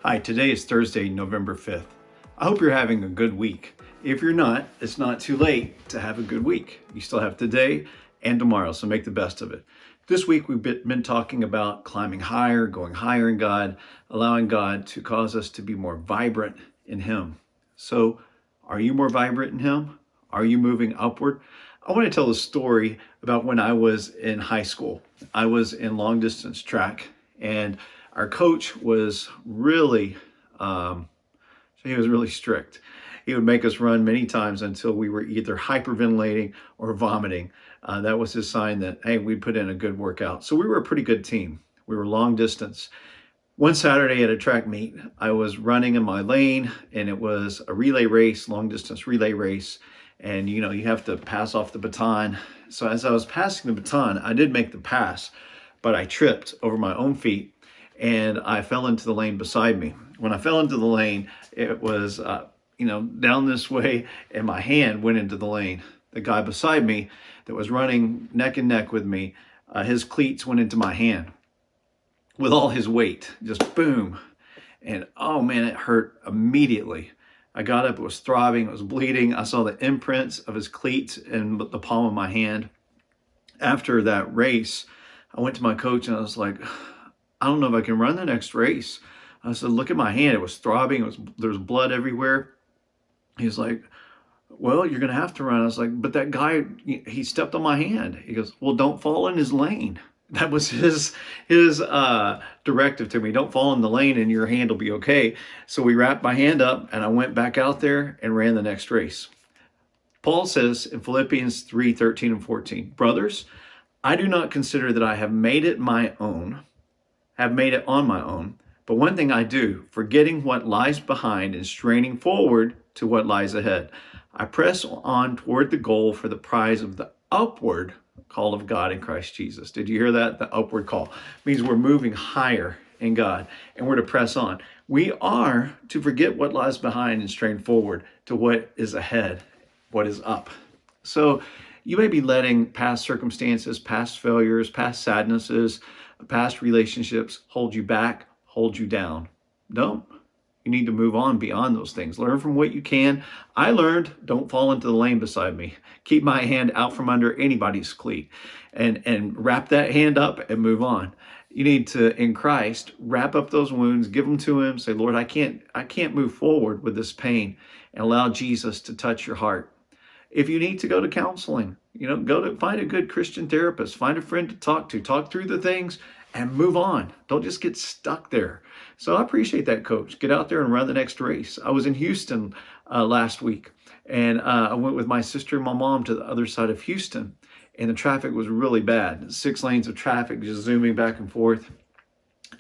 Hi, today is Thursday, November 5th. I hope you're having a good week. If you're not, it's not too late to have a good week. You still have today and tomorrow, so make the best of it. This week we've been talking about climbing higher, going higher in God, allowing God to cause us to be more vibrant in Him. So, are you more vibrant in Him? Are you moving upward? I want to tell a story about when I was in high school. I was in long distance track, and our coach was really, he was really strict. He would make us run many times until we were either hyperventilating or vomiting. That was his sign that, hey, we put in a good workout. So we were a pretty good team. We were long distance. One Saturday at a track meet, I was running in my lane, and it was a relay race, long distance relay race. And you have to pass off the baton. So as I was passing the baton, I did make the pass, but I tripped over my own feet and I fell into the lane beside me. When I fell into the lane, it was, down this way, and my hand went into the lane. The guy beside me that was running neck and neck with me, his cleats went into my hand with all his weight, just boom. And oh man, it hurt immediately. I got up, it was throbbing, it was bleeding. I saw the imprints of his cleats in the palm of my hand. After that race, I went to my coach and I was like, I don't know if I can run the next race. I said, look at my hand. It was throbbing. There was blood everywhere. He's like, well, you're going to have to run. I was like, but that guy, he stepped on my hand. He goes, well, don't fall in his lane. That was his directive to me. Don't fall in the lane and your hand will be okay. So we wrapped my hand up and I went back out there and ran the next race. Paul says in Philippians 3:13 and 14, brothers, I do not consider that I have made it on my own. But one thing I do, forgetting what lies behind and straining forward to what lies ahead, I press on toward the goal for the prize of the upward call of God in Christ Jesus. Did you hear that? The upward call means we're moving higher in God and we're to press on. We are to forget what lies behind and strain forward to what is ahead, what is up. So you may be letting past circumstances, past failures, past sadnesses, past relationships hold you back, hold you down. Don't. You need to move on beyond those things. Learn from what you can. I learned, don't fall into the lane beside me. Keep my hand out from under anybody's cleat and wrap that hand up and move on. You need to, in Christ, wrap up those wounds, give them to Him, say, Lord, I can't move forward with this pain, and allow Jesus to touch your heart. If you need to go to counseling, go to find a good Christian therapist, find a friend to talk through the things and move on. Don't just get stuck there. So I appreciate that, coach. Get out there and run the next race. I was in Houston last week, and I went with my sister and my mom to the other side of Houston, and the traffic was really bad. 6 lanes of traffic just zooming back and forth.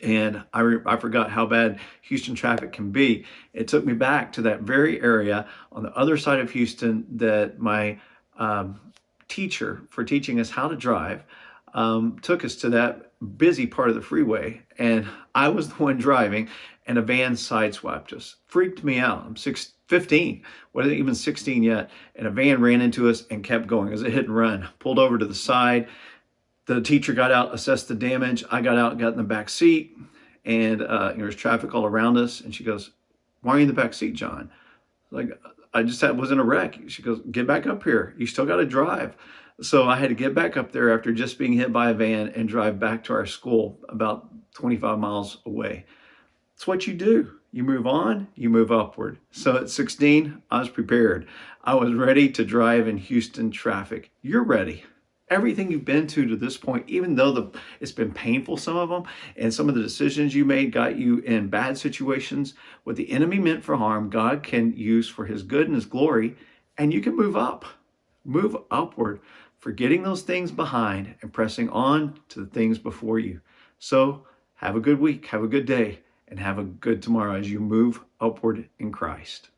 And I forgot how bad Houston traffic can be. It took me back to that very area on the other side of Houston that my teacher for teaching us how to drive took us to that busy part of the freeway. And I was the one driving, and a van sideswiped us. Freaked me out. I'm 15, wasn't even 16 yet. And a van ran into us and kept going. It was a hit and run. Pulled over to the side. The teacher got out, assessed the damage. I got out, got in the back seat, and there was traffic all around us. And she goes, why are you in the back seat, John? Like, I just was in a wreck. She goes, get back up here. You still got to drive. So I had to get back up there after just being hit by a van and drive back to our school about 25 miles away. It's what you do. You move on, you move upward. So at 16, I was prepared. I was ready to drive in Houston traffic. You're ready. Everything you've been to this point, even though it's been painful, some of them, and some of the decisions you made got you in bad situations, what the enemy meant for harm, God can use for His good and His glory, and you can move up, move upward, forgetting those things behind and pressing on to the things before you. So have a good week, have a good day, and have a good tomorrow as you move upward in Christ.